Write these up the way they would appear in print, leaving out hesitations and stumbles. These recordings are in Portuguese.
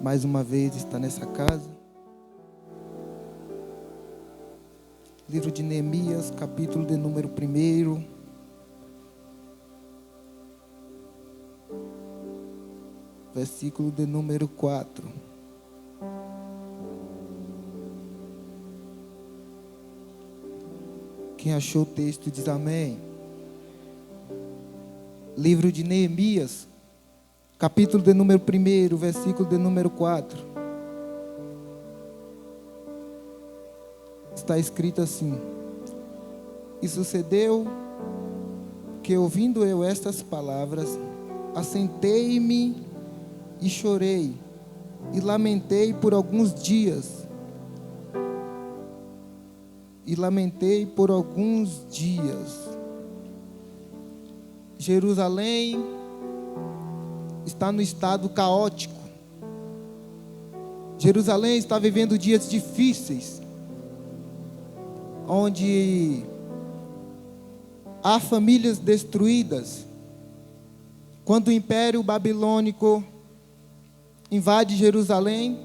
mais uma vez estar nessa casa. Livro de Neemias, capítulo de número 1, versículo de número 4. Quem achou o texto diz amém. Livro de Neemias, capítulo de número 1, versículo de número 4. Está escrito assim: E sucedeu que, ouvindo eu estas palavras, assentei-me e chorei, e lamentei por alguns dias. Jerusalém está no estado caótico. Jerusalém está vivendo dias difíceis, onde há famílias destruídas. Quando o Império Babilônico invade Jerusalém,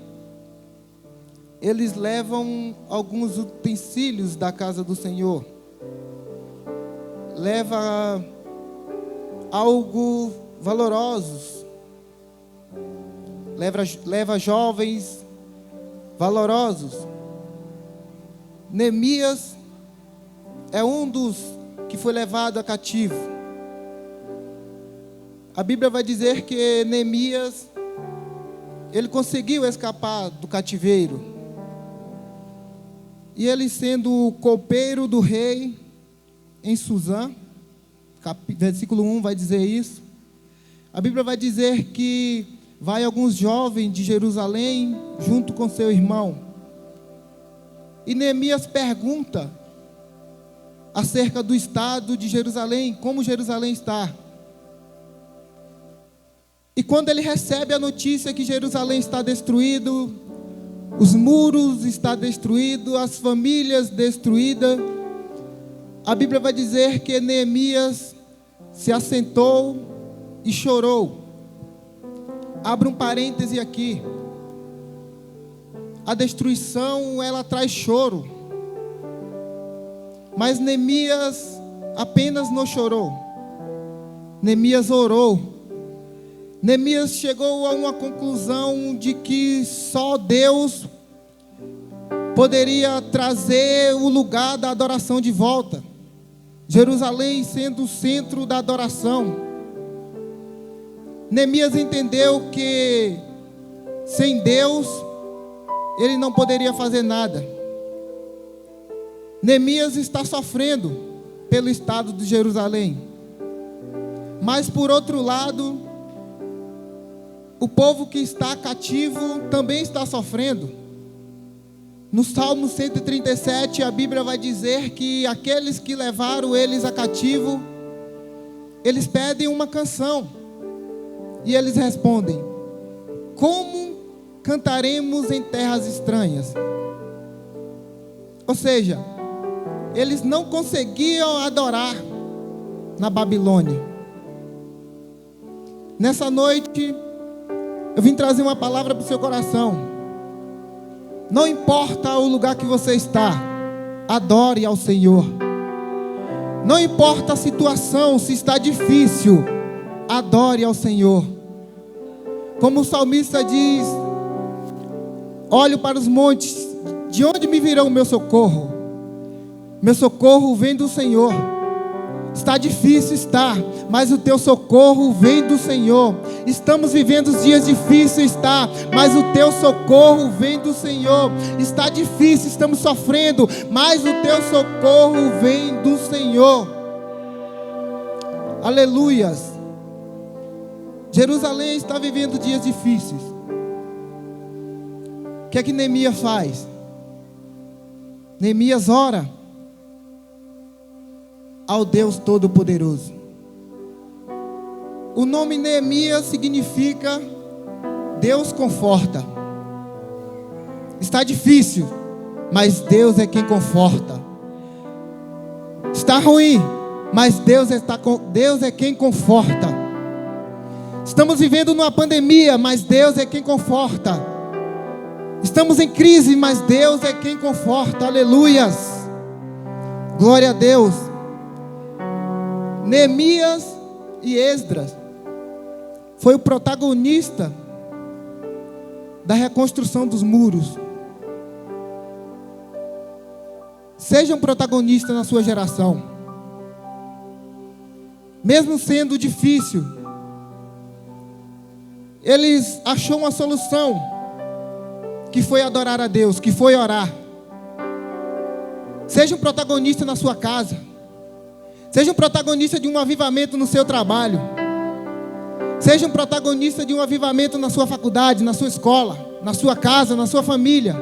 eles levam alguns utensílios da casa do Senhor. Leva algo valorosos. Leva jovens valorosos. Neemias é um dos que foi levado a cativo. A Bíblia vai dizer que Neemias, ele conseguiu escapar do cativeiro. E ele, sendo copeiro do rei em Suzã, versículo 1 vai dizer isso. A Bíblia vai dizer que vai alguns jovens de Jerusalém junto com seu irmão. E Neemias pergunta acerca do estado de Jerusalém, como Jerusalém está. E quando ele recebe a notícia que Jerusalém está destruído, os muros estão destruídos, as famílias destruídas, a Bíblia vai dizer que Neemias se assentou e chorou. Abra um parêntese aqui. A destruição, ela traz choro. Mas Neemias apenas não chorou. Neemias orou. Neemias chegou a uma conclusão de que só Deus poderia trazer o lugar da adoração de volta. Jerusalém sendo o centro da adoração. Neemias entendeu que sem Deus ele não poderia fazer nada. Neemias está sofrendo pelo estado de Jerusalém. Mas por outro lado, o povo que está cativo também está sofrendo. No Salmo 137, a Bíblia vai dizer que aqueles que levaram eles a cativo, eles pedem uma canção. E eles respondem: como cantaremos em terras estranhas? Ou seja, eles não conseguiam adorar na Babilônia. Nessa noite, eu vim trazer uma palavra para o seu coração. Não importa o lugar que você está, adore ao Senhor. Não importa a situação, se está difícil, adore ao Senhor. Como o salmista diz: olho para os montes, de onde me virá o meu socorro? Meu socorro vem do Senhor. Está difícil, está, mas o teu socorro vem do Senhor. Estamos vivendo dias difíceis, está, mas o teu socorro vem do Senhor. Está difícil, estamos sofrendo, mas o teu socorro vem do Senhor. Aleluias. Jerusalém está vivendo dias difíceis. O que é que Neemias faz? Neemias ora ao Deus Todo-Poderoso. O nome Neemias significa Deus conforta. Está difícil, mas Deus é quem conforta. Está ruim, mas Deus é quem conforta. Estamos vivendo numa pandemia, mas Deus é quem conforta. Estamos em crise, mas Deus é quem conforta. Aleluias. Glória a Deus. Neemias e Esdras foi o protagonista da reconstrução dos muros. Seja um protagonista na sua geração. Mesmo sendo difícil, eles achou uma solução, que foi adorar a Deus, que foi orar. Seja um protagonista na sua casa. Seja um protagonista de um avivamento no seu trabalho. Seja um protagonista de um avivamento na sua faculdade, na sua escola, na sua casa, na sua família.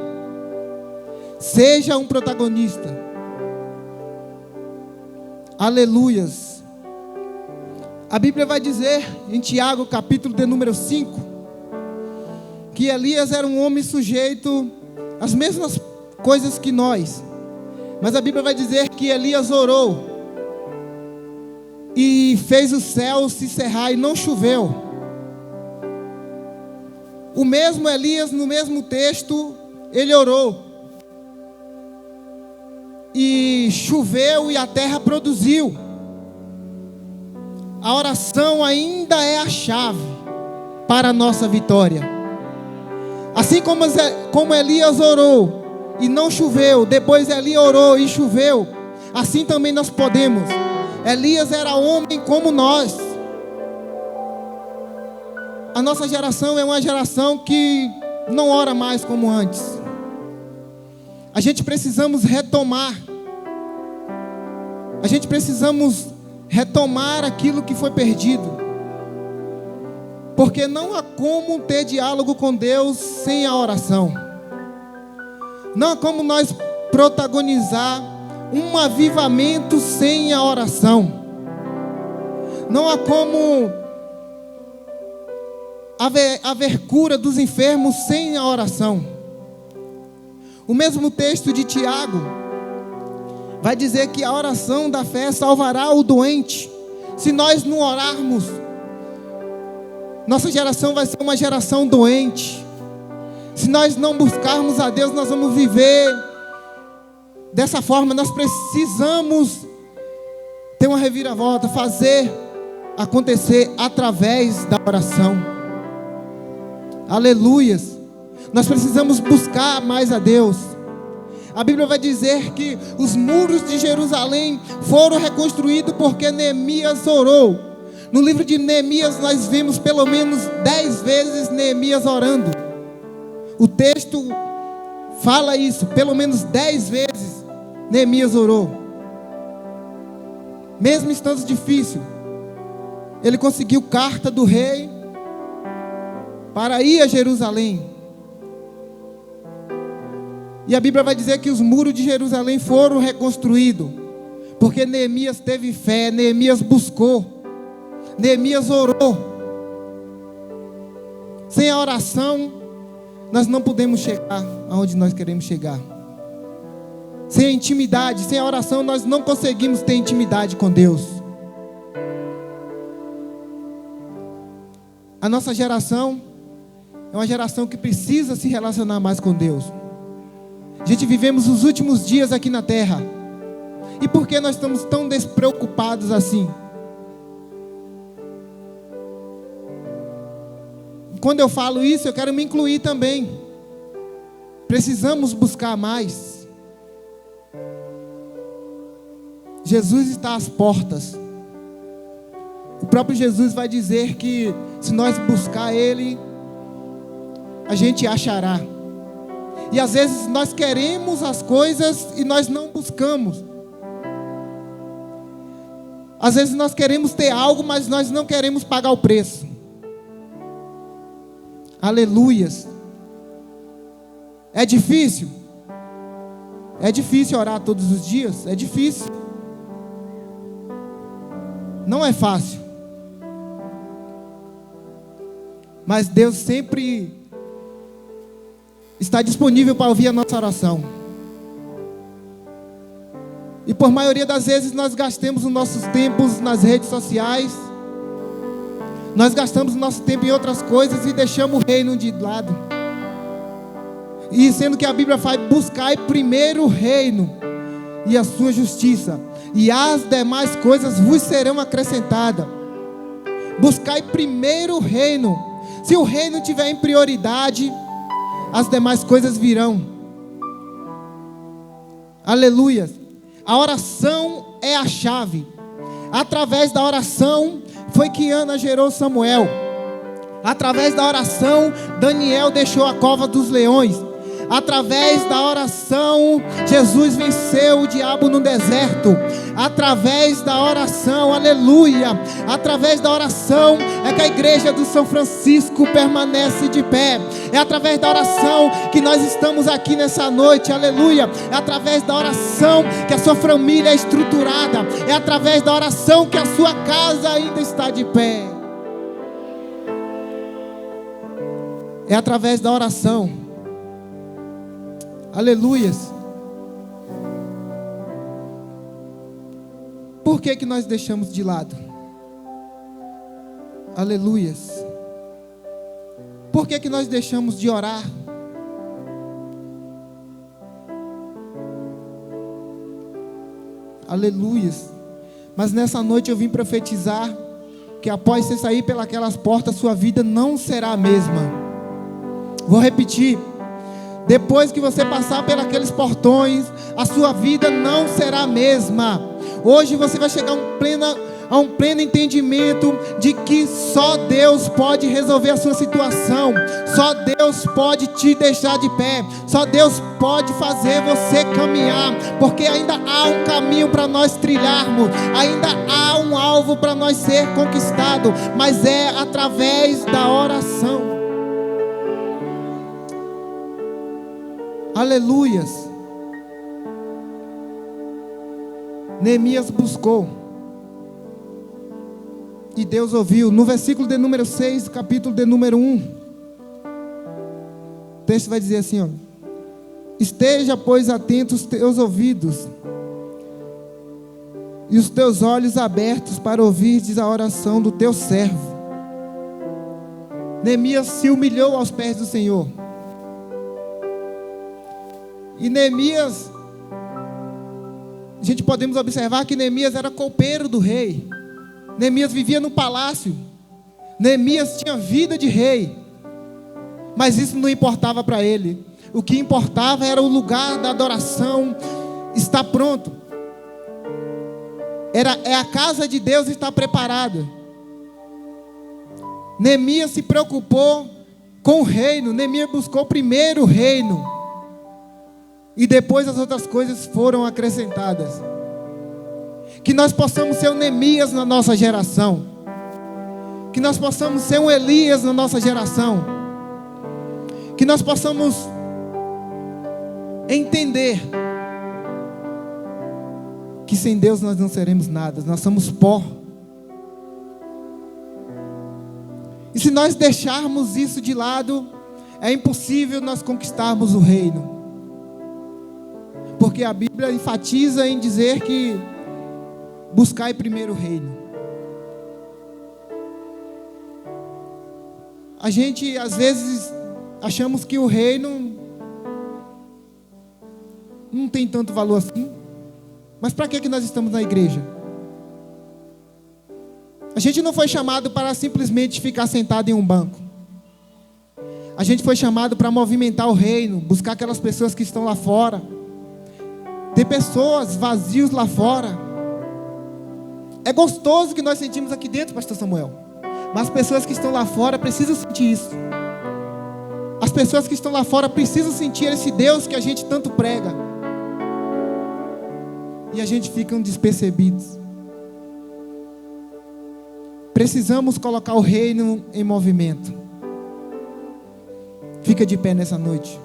Seja um protagonista. Aleluias. A Bíblia vai dizer em Tiago, capítulo de número 5, que Elias era um homem sujeito às mesmas coisas que nós. Mas a Bíblia vai dizer que Elias orou e fez o céu se cerrar e não choveu. O mesmo Elias, no mesmo texto, ele orou e choveu e a terra produziu. A oração ainda é a chave para a nossa vitória. Assim como Elias orou e não choveu, depois Elias orou e choveu, assim também nós podemos. Elias era homem como nós. A nossa geração é uma geração que não ora mais como antes. A gente precisamos retomar. A gente precisamos retomar aquilo que foi perdido. Porque não há como ter diálogo com Deus sem a oração. Não há como nós protagonizar um avivamento sem a oração. Não há como haver cura dos enfermos sem a oração. O mesmo texto de Tiago vai dizer que a oração da fé salvará o doente. Se nós não orarmos, nossa geração vai ser uma geração doente. Se nós não buscarmos a Deus, nós vamos viver dessa forma. Nós precisamos ter uma reviravolta, fazer acontecer através da oração. Aleluias. Nós precisamos buscar mais a Deus. A Bíblia vai dizer que os muros de Jerusalém foram reconstruídos porque Neemias orou. No livro de Neemias nós vimos pelo menos 10 vezes Neemias orando. O texto fala isso, pelo menos 10 vezes Neemias orou. Mesmo estando difícil, ele conseguiu carta do rei para ir a Jerusalém. E a Bíblia vai dizer que os muros de Jerusalém foram reconstruídos, porque Neemias teve fé, Neemias buscou, Neemias orou. Sem a oração, nós não podemos chegar aonde nós queremos chegar. Sem a intimidade, sem a oração, nós não conseguimos ter intimidade com Deus. A nossa geração é uma geração que precisa se relacionar mais com Deus. A gente vivemos os últimos dias aqui na terra. E por que nós estamos tão despreocupados assim? Quando eu falo isso, eu quero me incluir também. Precisamos buscar mais. Jesus está às portas. O próprio Jesus vai dizer que se nós buscar Ele, a gente achará. E às vezes nós queremos as coisas e nós não buscamos. Às vezes nós queremos ter algo, mas nós não queremos pagar o preço. Aleluias. É difícil? É difícil orar todos os dias? É difícil. Não é fácil. Mas Deus sempre está disponível para ouvir a nossa oração. E por maioria das vezes nós gastamos os nossos tempos nas redes sociais, Nós gastamos nosso tempo em outras coisas e deixamos o reino de lado. E sendo que a Bíblia fala: buscai primeiro o reino e a sua justiça, e as demais coisas vos serão acrescentadas. Buscai primeiro o reino. Se o reino estiver em prioridade, as demais coisas virão. Aleluia. A oração é a chave. Através da oração foi que Ana gerou Samuel. Através da oração, Daniel deixou a cova dos leões. Através da oração, Jesus venceu o diabo no deserto. Através da oração, aleluia, através da oração é que a igreja do São Francisco permanece de pé. É através da oração que nós estamos aqui nessa noite, aleluia. É através da oração que a sua família é estruturada. É através da oração que a sua casa ainda está de pé. É através da oração. Aleluias. Por que nós deixamos de lado? Aleluias. Por que nós deixamos de orar? Aleluias. Mas nessa noite eu vim profetizar que após você sair pelas portas, sua vida não será a mesma. Vou repetir. Depois que você passar pelos portões, a sua vida não será a mesma. Hoje você vai chegar a um pleno entendimento de que só Deus pode resolver a sua situação. Só Deus pode te deixar de pé. Só Deus pode fazer você caminhar. Porque ainda há um caminho para nós trilharmos. Ainda há um alvo para nós ser conquistado. Mas é através da oração. Aleluias. Neemias buscou e Deus ouviu. No versículo de número 6, capítulo de número 1, o texto vai dizer assim, ó: esteja, pois, atentos os teus ouvidos e os teus olhos abertos para ouvires a oração do teu servo. Neemias se humilhou aos pés do Senhor. E Neemias, a gente podemos observar que Neemias era copeiro do rei. Neemias vivia no palácio. Neemias tinha vida de rei. Mas isso não importava para ele. O que importava era o lugar da adoração estar pronto. É a casa de Deus estar preparada. Neemias se preocupou com o reino. Neemias buscou primeiro o reino. E depois as outras coisas foram acrescentadas. Que nós possamos ser um Neemias na nossa geração. Que nós possamos ser um Elias na nossa geração. Que nós possamos entender que sem Deus nós não seremos nada. Nós somos pó. E se nós deixarmos isso de lado, é impossível nós conquistarmos o reino. Porque a Bíblia enfatiza em dizer que buscai primeiro o reino. A gente às vezes achamos que o reino não tem tanto valor assim. Mas para que nós estamos na igreja? A gente não foi chamado para simplesmente ficar sentado em um banco. A gente foi chamado para movimentar o reino, buscar aquelas pessoas que estão lá fora. Tem pessoas vazios lá fora. É gostoso que nós sentimos aqui dentro, pastor Samuel. Mas as pessoas que estão lá fora precisam sentir isso. As pessoas que estão lá fora precisam sentir esse Deus que a gente tanto prega. E a gente fica despercebidos. Precisamos colocar o reino em movimento. Fica de pé nessa noite.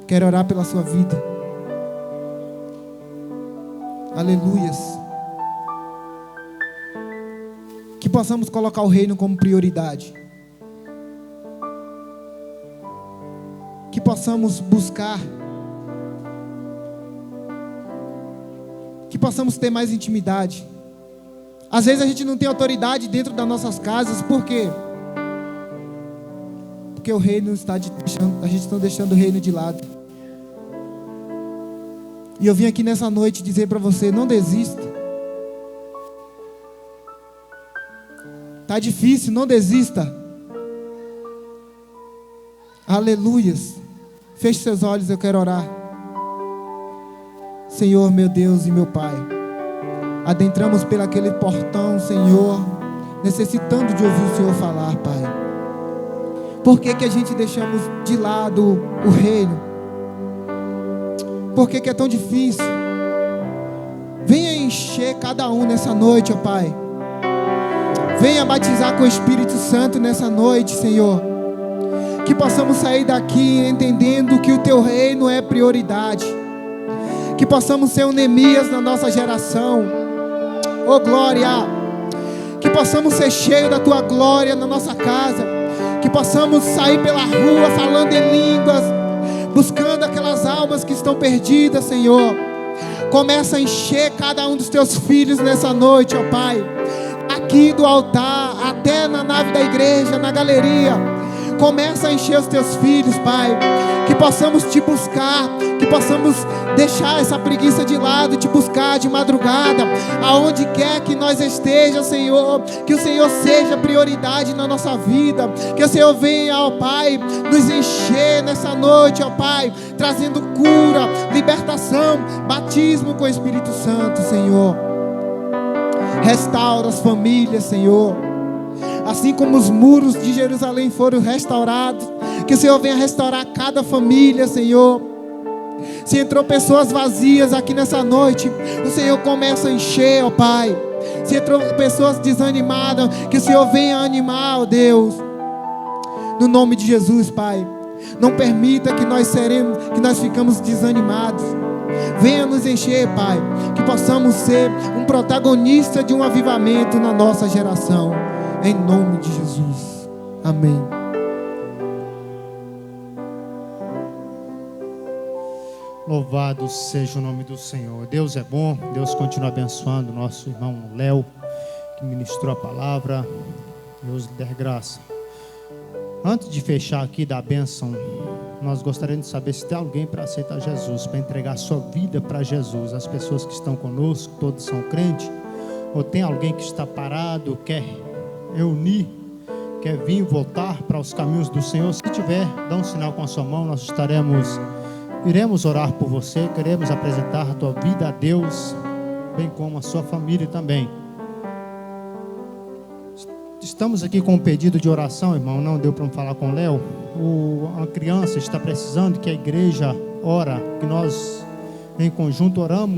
Quero orar pela sua vida. Aleluias. Que possamos colocar o reino como prioridade. Que possamos buscar. Que possamos ter mais intimidade. Às vezes a gente não tem autoridade dentro das nossas casas. Por quê? Porque o reino a gente está deixando o reino de lado. E eu vim aqui nessa noite dizer para você: não desista. Tá difícil, não desista. Aleluias. Feche seus olhos, eu quero orar. Senhor, meu Deus e meu Pai, adentramos pelo aquele portão, Senhor, necessitando de ouvir o Senhor falar, Pai. Por que a gente deixamos de lado o reino? Por que é tão difícil? Venha encher cada um nessa noite, ó Pai. Venha batizar com o Espírito Santo nessa noite, Senhor. Que possamos sair daqui entendendo que o Teu reino é prioridade. Que possamos ser um Neemias na nossa geração. Oh glória. Que possamos ser cheios da Tua glória na nossa casa. Que possamos sair pela rua falando em línguas, buscando aquelas almas que estão perdidas, Senhor. Começa a encher cada um dos Teus filhos nessa noite, ó Pai. Aqui do altar, até na nave da igreja, na galeria. Começa a encher os Teus filhos, Pai. Que possamos Te buscar, que possamos deixar essa preguiça de lado e Te buscar de madrugada, aonde quer que nós esteja, Senhor. Que o Senhor seja prioridade na nossa vida. Que o Senhor venha, ó Pai, nos encher nessa noite, ó Pai, trazendo cura, libertação, batismo com o Espírito Santo, Senhor. Restaura as famílias, Senhor. Assim como os muros de Jerusalém foram restaurados, que o Senhor venha restaurar cada família, Senhor. Se entrou pessoas vazias aqui nessa noite, o Senhor começa a encher, ó Pai. Se entrou pessoas desanimadas, que o Senhor venha animar, ó Deus. No nome de Jesus, Pai. Não permita que nós ficamos desanimados. Venha nos encher, Pai. Que possamos ser um protagonista de um avivamento na nossa geração. Em nome de Jesus. Amém. Louvado seja o nome do Senhor. Deus é bom. Deus continua abençoando o nosso irmão Léo, que ministrou a palavra. Deus lhe dê graça. Antes de fechar aqui da bênção, nós gostaríamos de saber se tem alguém para aceitar Jesus, para entregar a sua vida para Jesus. As pessoas que estão conosco, todos são crentes. Ou tem alguém que está parado, quer reunir, quer vir voltar para os caminhos do Senhor. Se tiver, dá um sinal com a sua mão. Nós iremos orar por você. Queremos apresentar a tua vida a Deus, bem como a sua família também. Estamos aqui com um pedido de oração, irmão. Não deu para falar com o Léo. Uma criança está precisando que a igreja ora, que nós em conjunto oramos